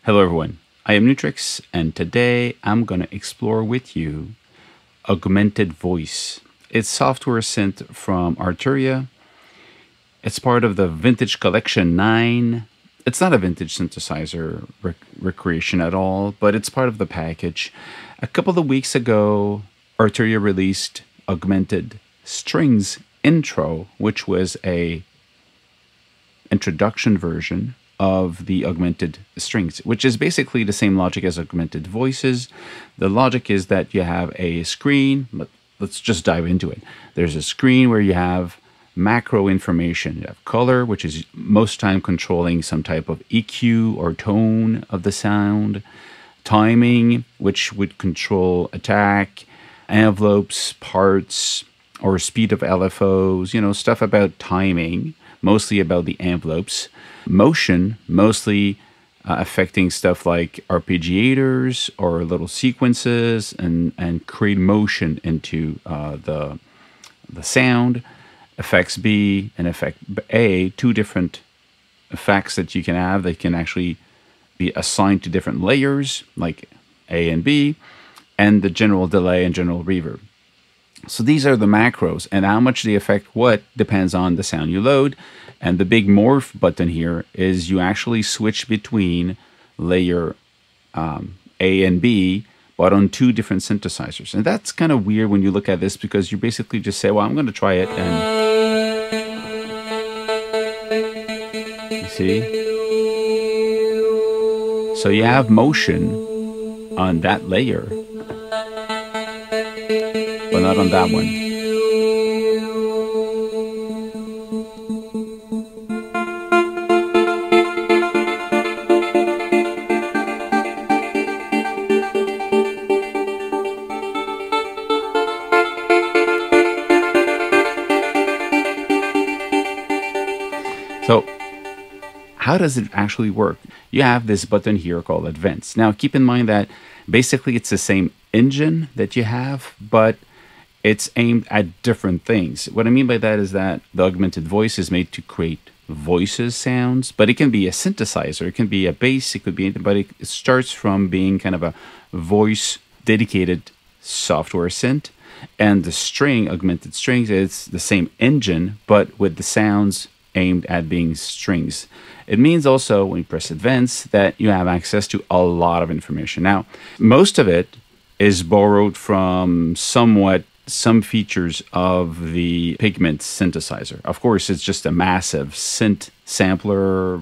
Hello everyone, I am Nu-Trix, and today I'm going to explore with you Augmented Voice. It's software synth from Arturia. It's part of the Vintage Collection 9. It's not a vintage synthesizer recreation at all, but it's part of the package. A couple of weeks ago, Arturia released Augmented Strings Intro, which was a introduction version of the augmented strings, which is basically the same logic as Augmented Voices. The logic is that you have a screen. Let's just dive into it. There's a screen where you have macro information. You have color, which is most time controlling some type of EQ or tone of the sound. Timing, which would control attack, envelopes, parts, or speed of LFOs, stuff about timing, mostly about the envelopes. Motion, mostly affecting stuff like arpeggiators or little sequences and create motion into the sound. Effects B and effect A, two different effects that you can have that can actually be assigned to different layers like A and B, and the general delay and general reverb. So these are the macros, and how much they affect what depends on the sound you load. And the big morph button here is you actually switch between layer A and B, but on two different synthesizers. And that's kind of weird when you look at this, because you basically just say, well, I'm going to try it, and you see? So you have motion on that layer, but not on that one. So how does it actually work? You have this button here called Advanced. Now keep in mind that basically it's the same engine that you have, but it's aimed at different things. What I mean by that is that the Augmented Voice is made to create voices sounds, but it can be a synthesizer, it can be a bass, it could be anything, but it starts from being kind of a voice dedicated software synth. And the string, augmented strings, is the same engine, but with the sounds aimed at being strings. It means also, when you press Advanced, that you have access to a lot of information. Now, most of it is borrowed from some features of the Pigment synthesizer. Of course, it's just a massive synth sampler,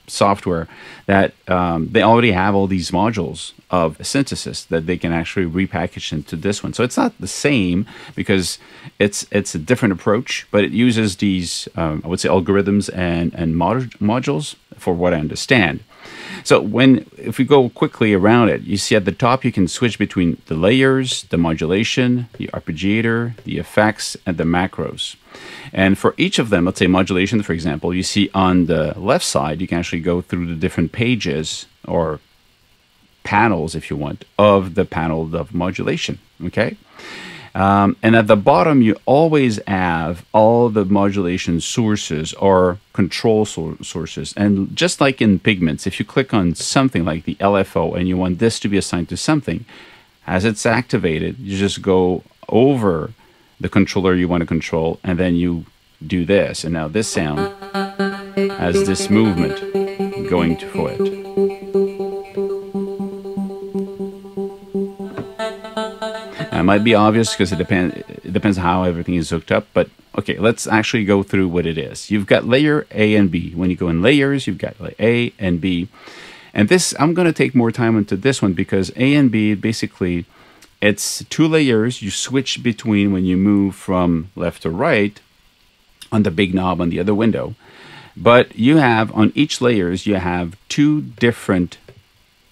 software that they already have all these modules of synthesis that they can actually repackage into this one. So it's not the same, because it's a different approach, but it uses these, I would say, algorithms and modules, for what I understand. So if we go quickly around it, you see at the top you can switch between the layers, the modulation, the arpeggiator, the effects, and the macros. And for each of them, let's say modulation, for example, you see on the left side, you can actually go through the different pages or panels, if you want, of the panel of modulation, okay? And at the bottom, you always have all the modulation sources or control sources. And just like in Pigments, if you click on something like the LFO and you want this to be assigned to something, as it's activated, you just go over the controller you want to control, and then you do this. And now this sound has this movement going for it. It might be obvious because it depends on how everything is hooked up, but okay, let's actually go through what it is. You've got layer A and B. When you go in layers, you've got like A and B. And this, I'm going to take more time into this one, because A and B, basically, it's two layers you switch between when you move from left to right on the big knob on the other window. But you have, on each layers, you have two different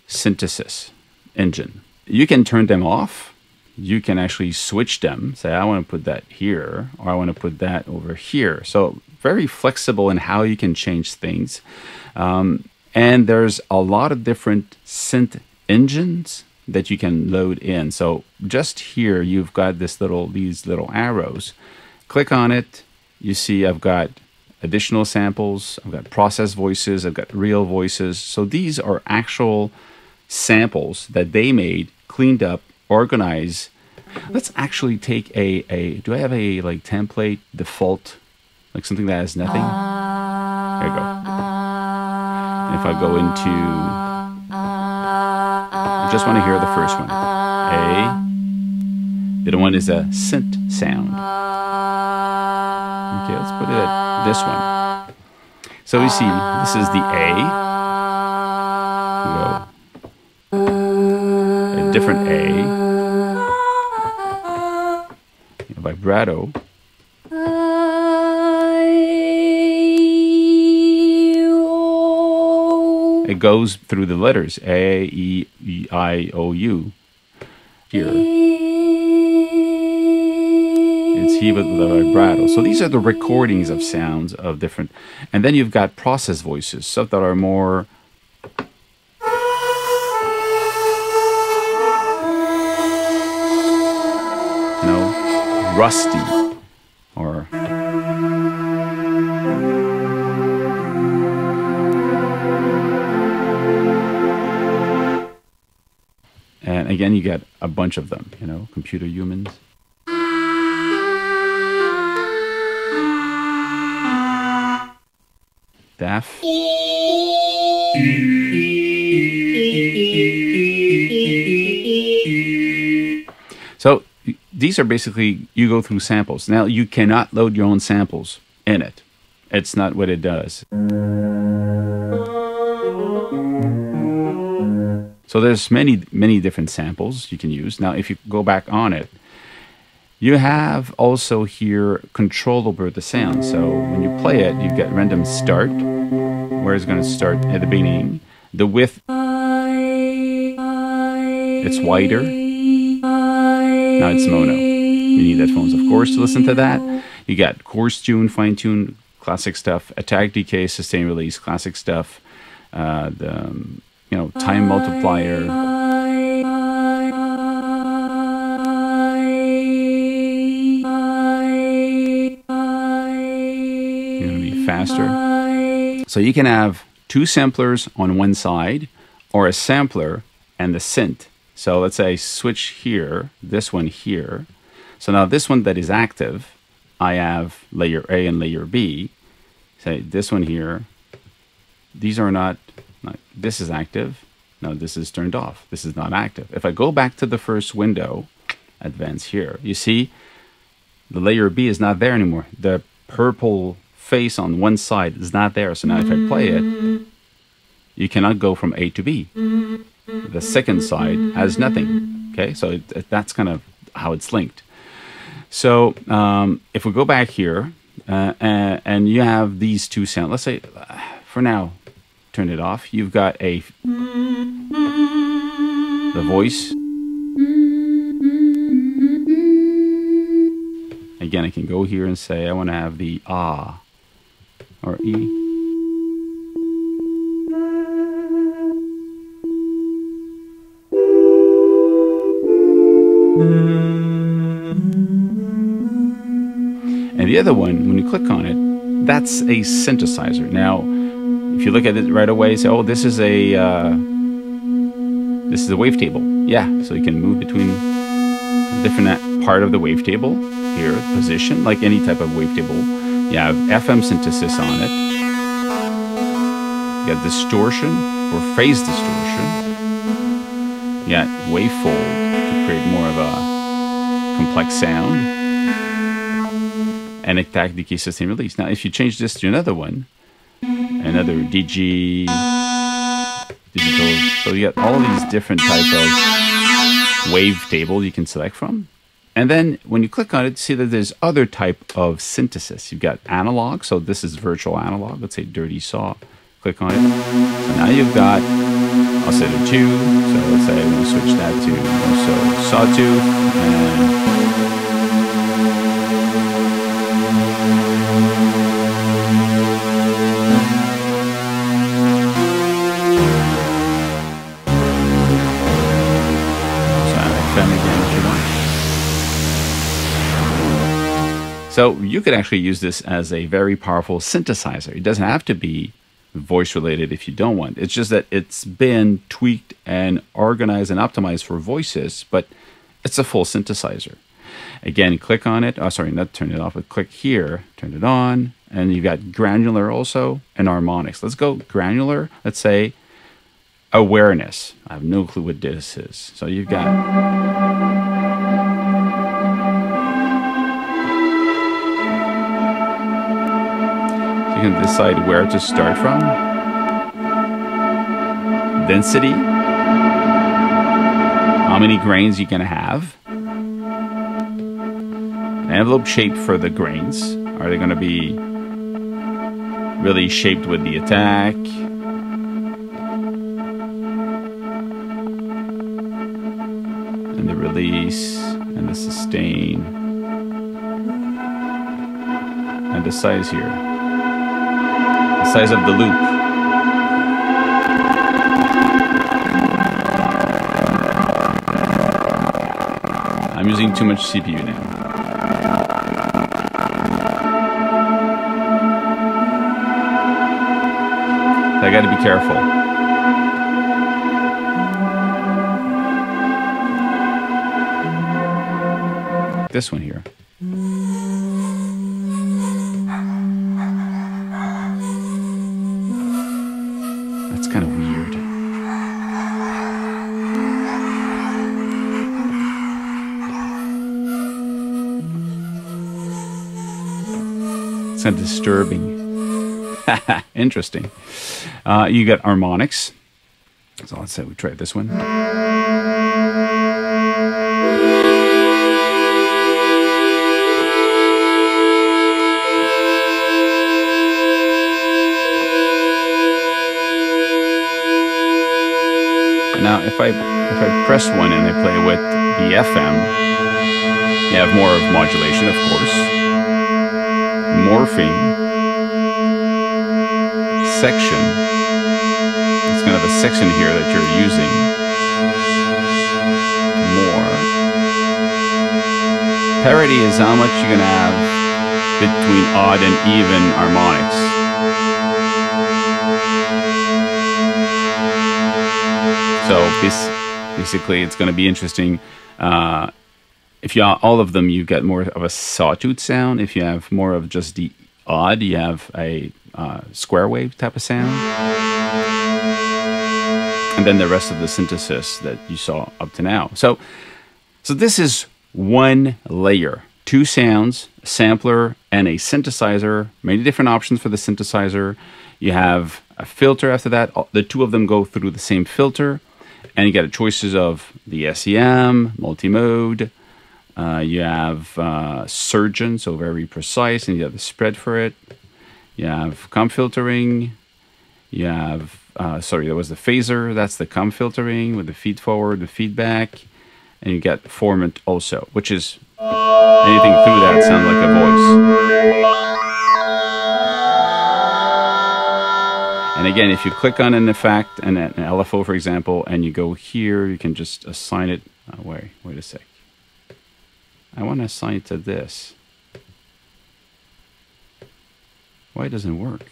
synthesis engine. You can turn them off. You can actually switch them. Say, I want to put that here, or I want to put that over here. So very flexible in how you can change things. And there's a lot of different synth engines that you can load in. So just here, you've got these little arrows. Click on it. You see I've got additional samples, I've got process voices, I've got real voices. So these are actual samples that they made, cleaned up, organized. Let's actually take do I have a like template default, like something that has nothing? There you go. And if I go into, I just want to hear the first one. A. The other one is a synth sound. Okay, let's put it at this one. So we see this is the A. We go a different A. Vibrato. It goes through the letters A, E, I, O, U. Here. It's he with the vibrato. So these are the recordings of sounds of different. And then you've got process voices, stuff that are more rusty or and again you get a bunch of them, computer humans. Daff. So these are basically, you go through samples. Now, you cannot load your own samples in it. It's not what it does. So there's many, many different samples you can use. Now, if you go back on it, you have also here control over the sound. So when you play it, you get random start, where it's going to start at the beginning. The width, it's wider. Now it's mono. You need headphones, of course, to listen to that. You got coarse tune, fine tune, classic stuff, attack, decay, sustain, release, classic stuff. Time multiplier. You're gonna be faster. So you can have two samplers on one side, or a sampler and the synth. So let's say switch here, this one here. So now this one that is active, I have layer A and layer B. Say this one here, these are not, this is active. No, this is turned off. This is not active. If I go back to the first window, advance here, you see the layer B is not there anymore. The purple face on one side is not there. So now if I play it, you cannot go from A to B. The second side has nothing. Okay, so that's kind of how it's linked. So if we go back here and you have these two sounds, let's say for now, turn it off. You've got the voice. Again, I can go here and say I want to have the ah or E. And the other one, when you click on it, that's a synthesizer. Now, if you look at it right away, say, "Oh, this is a wavetable." Yeah, so you can move between a different part of the wavetable. Here, position, like any type of wavetable. You have FM synthesis on it. You got distortion or phase distortion. You got wavefold to create more of a complex sound. And attack, decay, sustain, release. Now, if you change this to another one, another DG, digital, so you got all these different type of wavetable you can select from. And then when you click on it, see that there's other type of synthesis. You've got analog, so this is virtual analog. Let's say dirty saw. Click on it. So now you've got oscillator 2. So let's say I'm going to switch that to also sawtooth. So you could actually use this as a very powerful synthesizer. It doesn't have to be voice related if you don't want. It's just that it's been tweaked and organized and optimized for voices, but it's a full synthesizer. Again, click on it. Oh, sorry, not turn it off, but click here, turn it on, and you've got Granular also and Harmonics. Let's go Granular. Let's say awareness. I have no clue what this is. So you've got... You can decide where to start from. Density. How many grains you're going to have. Envelope shape for the grains. Are they going to be really shaped with the attack? And the release. And the sustain. And the size here. The size of the loop. I'm using too much CPU now. I got to be careful. This one here. That's kind of weird. It's kind of disturbing. Interesting. You got Harmonics. So let's say we try this one. Now, if I press one and I play with the FM, you have more of modulation, of course, morphing, section. It's kind of a section here that you're using more. Parity is how much you're going to have between odd and even harmonics. So basically, it's going to be interesting. If you all of them, you get more of a sawtooth sound. If you have more of just the odd, you have a square wave type of sound. And then the rest of the synthesis that you saw up to now. So this is one layer. Two sounds, a sampler, and a synthesizer. Many different options for the synthesizer. You have a filter after that. The two of them go through the same filter. And you get choices of the SEM, multi-mode. You have surgeon, so very precise, and you have the spread for it. You have comb filtering. You have, sorry, there was the phaser. That's the comb filtering with the feed forward, the feedback. And you get formant also, which is anything through that sounds like a voice. And again, if you click on an effect, and an LFO, for example, and you go here, you can just assign it. Wait a sec. I want to assign it to this. Why doesn't it work?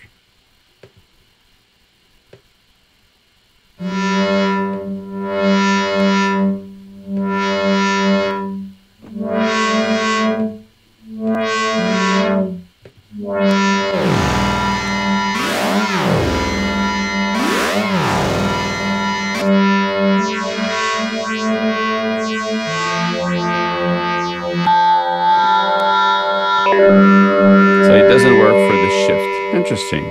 Interesting.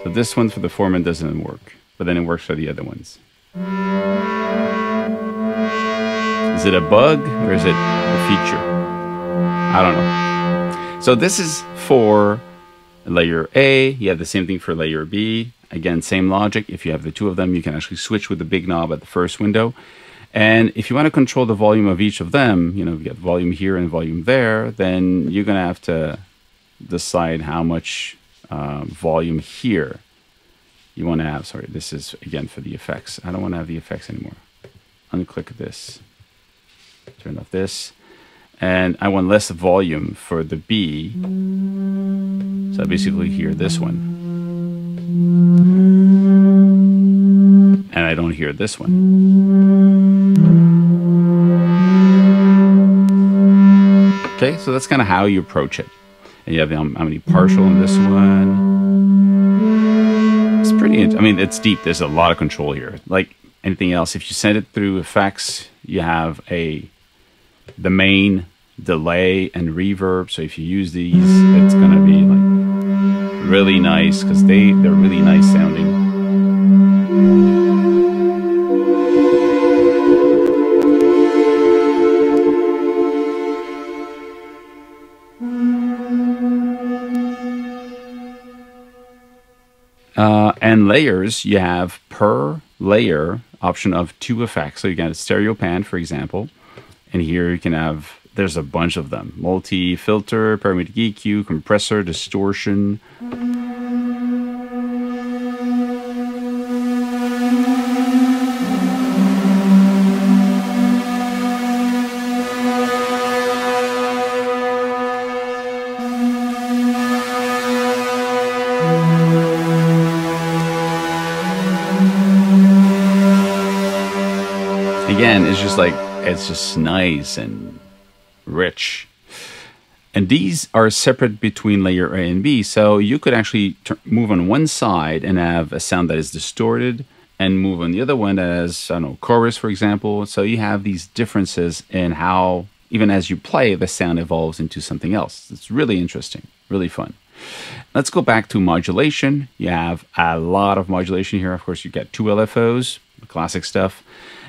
So this one for the formant doesn't work, but then it works for the other ones. Is it a bug or is it a feature? I don't know. So this is for layer A. You have the same thing for layer B. Again, same logic. If you have the two of them, you can actually switch with the big knob at the first window. And if you want to control the volume of each of them, you know, you get volume here and volume there, then you're going to have to decide how much volume here you want to have. Sorry, this is again for the effects. I don't want to have the effects anymore. Unclick this, turn off this, and I want less volume for the B. So I basically hear this one. And I don't hear this one. Okay, so that's kind of how you approach it. And you have how many partial in this one. It's pretty, I mean, it's deep. There's a lot of control here. Like anything else, if you send it through effects, you have the main, delay, and reverb. So if you use these, it's going to be like really nice because they're really nice sounding. And layers, you have per layer option of 2 effects. So you got a stereo pan, for example, and here you can have, there's a bunch of them. Multi, filter, parametric EQ, compressor, distortion. Again, it's just like, it's just nice and rich. And these are separate between layer A and B. So you could actually move on one side and have a sound that is distorted and move on the other one as, I don't know, chorus, for example. So you have these differences in how, even as you play, the sound evolves into something else. It's really interesting, really fun. Let's go back to modulation. You have a lot of modulation here. Of course, you got 2 LFOs, classic stuff.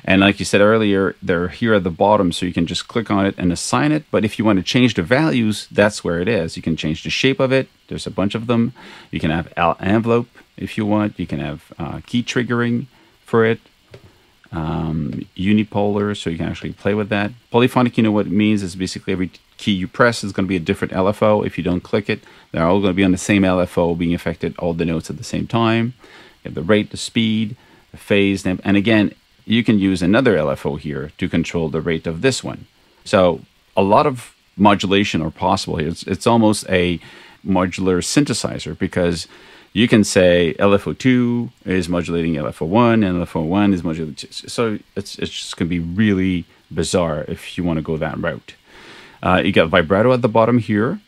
And like you said earlier, they're here at the bottom, so you can just click on it and assign it. But if you want to change the values, that's where it is. You can change the shape of it. There's a bunch of them. You can have envelope if you want. You can have key triggering for it. Unipolar, so you can actually play with that. Polyphonic, you know what it means? It's basically every key you press is going to be a different LFO. If you don't click it, they're all going to be on the same LFO, being affected all the notes at the same time. You have the rate, the speed, the phase, and again, you can use another LFO here to control the rate of this one. So a lot of modulation are possible here. It's almost a modular synthesizer because you can say LFO2 is modulating LFO1 and LFO1 is modulating 2. So it's just going to be really bizarre if you want to go that route. You got vibrato at the bottom here.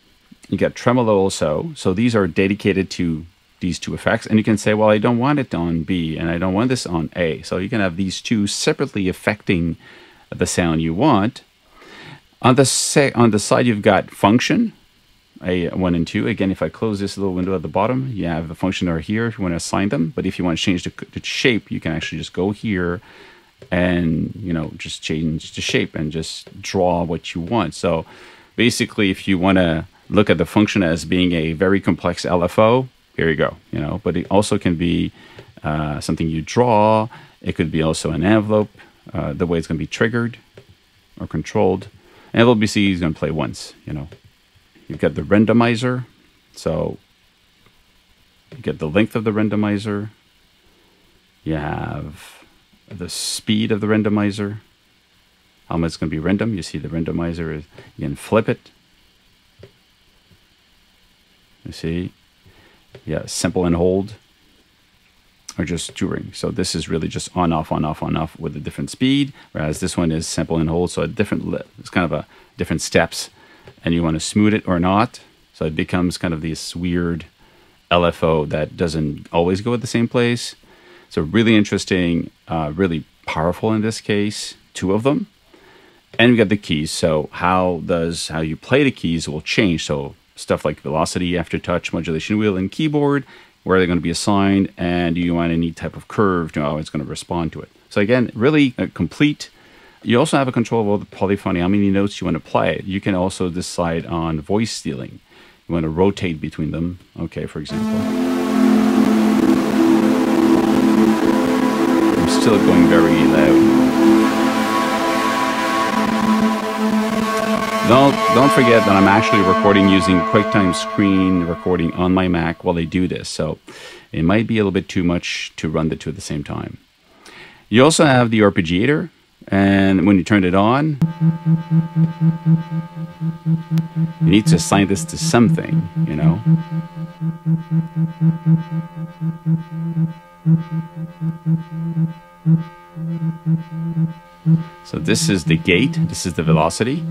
You got tremolo also. So these are dedicated to these 2 effects, and you can say, well, I don't want it on B and I don't want this on A. So you can have these 2 separately affecting the sound you want. On the side, you've got function, A1 and 2. Again, if I close this little window at the bottom, you have the function are here if you want to assign them. But if you want to change the shape, you can actually just go here and, you know, just change the shape and just draw what you want. So basically, if you want to look at the function as being a very complex LFO, here you go, you know, but it also can be something you draw. It could be also an envelope, the way it's going to be triggered or controlled. Envelope BC is going to play once, you know. You've got the randomizer. So you get the length of the randomizer. You have the speed of the randomizer. How much it's going to be random. You see the randomizer is, you can flip it. You see. Yeah, simple and hold, or just touring. So this is really just on, off, on, off, on, off with a different speed, whereas this one is simple and hold. So a different, it's kind of a different steps, and you want to smooth it or not. So it becomes kind of this weird LFO that doesn't always go at the same place. So really interesting, really powerful in this case, 2 of them. And we got the keys. So how you play the keys will change. So stuff like velocity, aftertouch, modulation wheel, and keyboard, where they're going to be assigned, and do you want any type of curve to how it's going to respond to it. So again, really complete. You also have a control of all the polyphony, how many notes you want to play. You can also decide on voice stealing. You want to rotate between them. Okay, for example. I'm still going very loud. Don't forget that I'm actually recording using QuickTime Screen recording on my Mac while I do this, so it might be a little bit too much to run the 2 at the same time. You also have the Arpeggiator, And when you turn it on, you need to assign this to something, you know. So this is the gate, this is the velocity.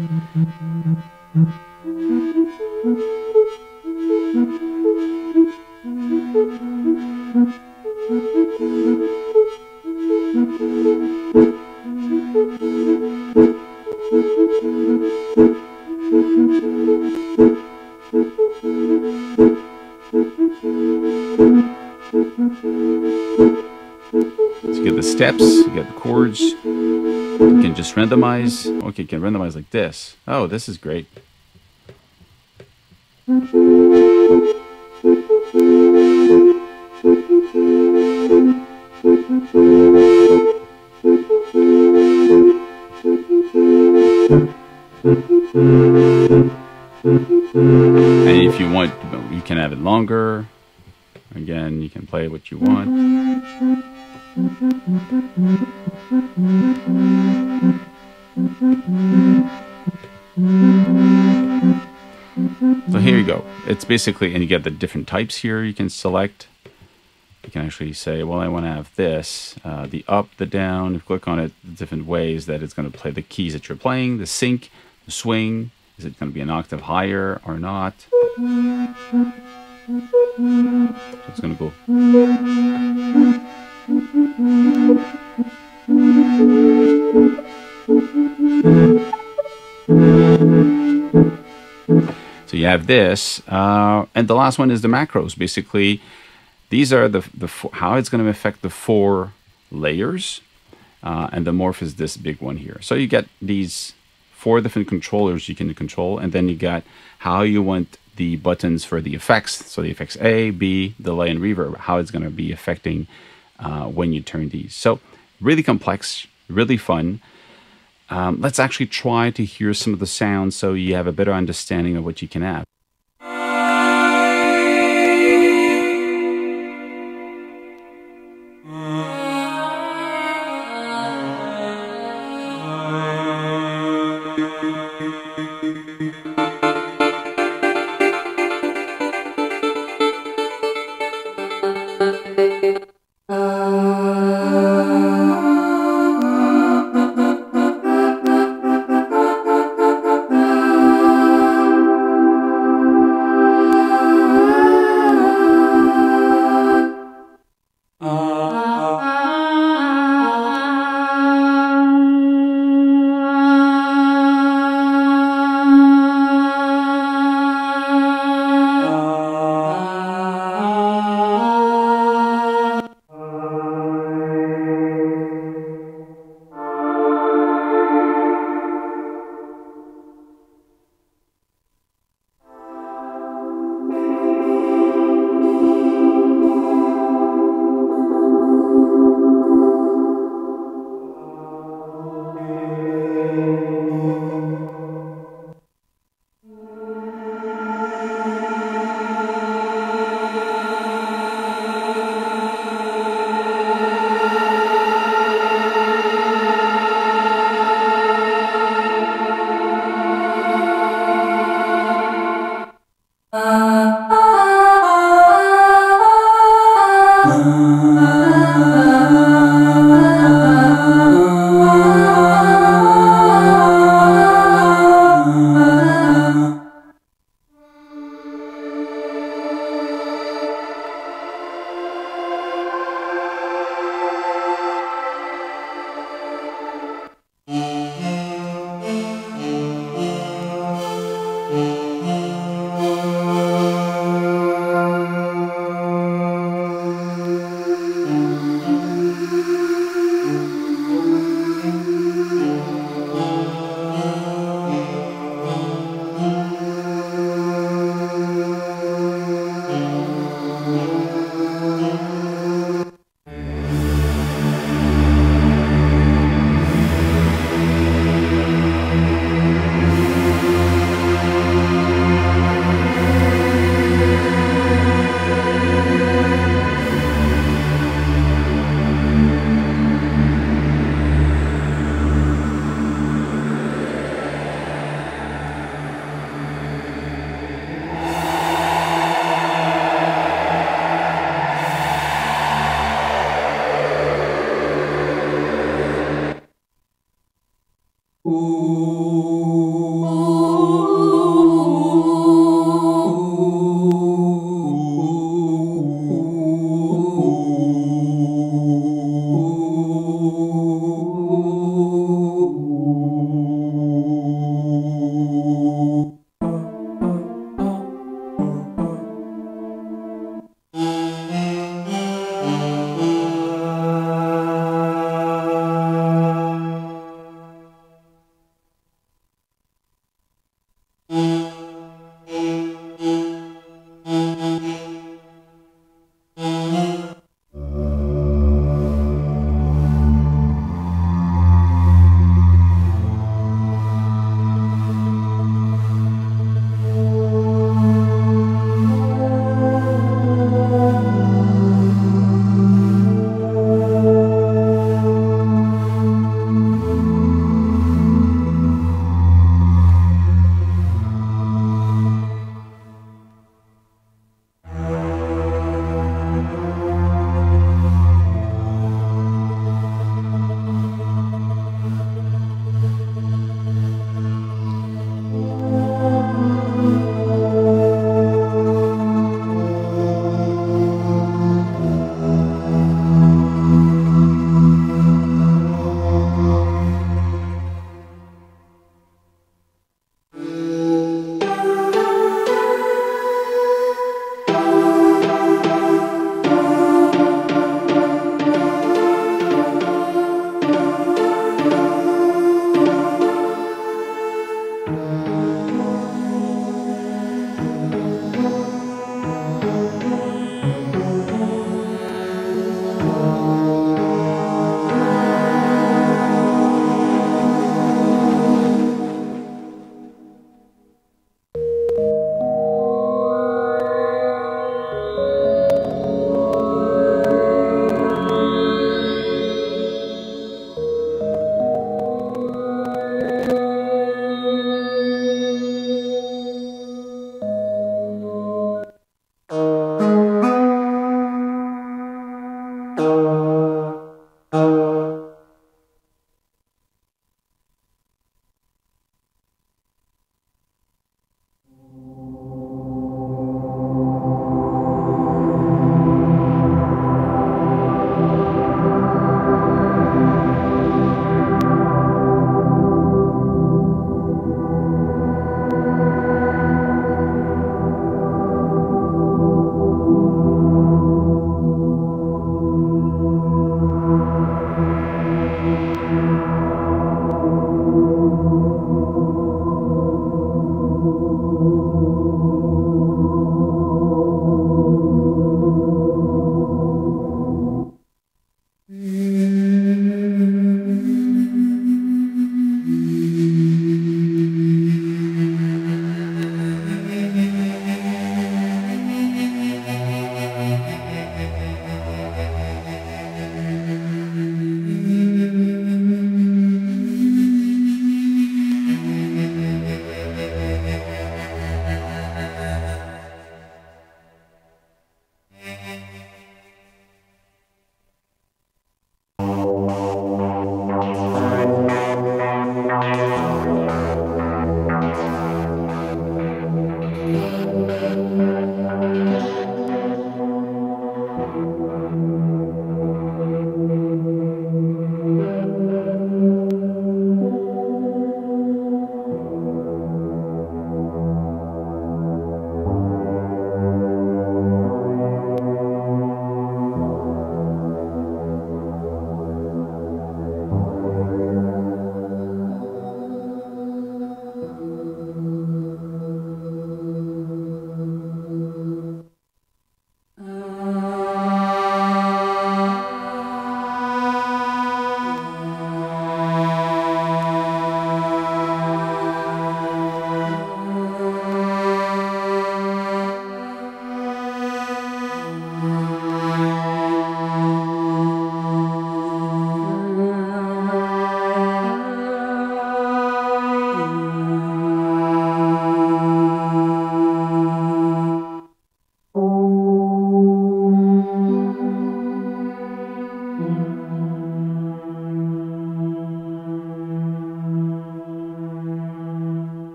So you get the steps, you get the chords, you can just randomize. Okay, you can randomize like this. Oh, this is great. And if you want, you can have it longer. Again, you can play what you want. So here you go. It's basically, and you get the different types here you can select. You can actually say, well, I want to have this, the up, the down. If you click on it, the different ways that it's going to play the keys that you're playing, the sync, the swing. Is it going to be an octave higher or not? So it's going to go. So you have this, and the last one is the macros. Basically, these are how it's going to affect the 4 layers, and the morph is this big one here. So you get these 4 different controllers you can control, and then you got how you want the buttons for the effects. So the effects A, B, delay, and reverb, how it's going to be affecting when you turn these. So really complex, really fun. Let's actually try to hear some of the sounds so you have a better understanding of what you can have.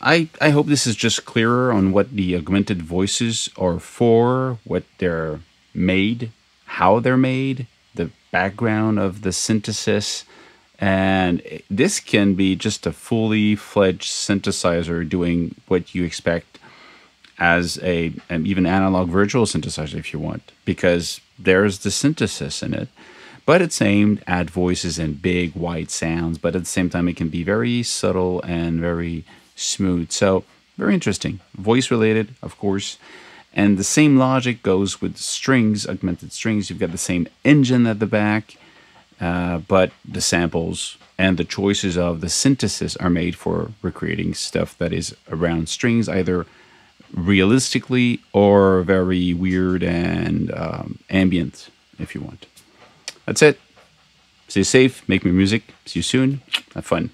I hope this is just clearer on what the augmented voices are for, what they're made, how they're made, the background of the synthesis. And this can be just a fully fledged synthesizer doing what you expect as an even analog virtual synthesizer if you want, because there's the synthesis in it. But it's aimed at voices and big, wide sounds, but at the same time, it can be very subtle and very smooth. So very interesting. Voice related, of course. And the same logic goes with strings, augmented strings. You've got the same engine at the back, but the samples and the choices of the synthesis are made for recreating stuff that is around strings, either realistically or very weird and ambient, if you want. That's it. Stay safe, make more music. See you soon. Have fun.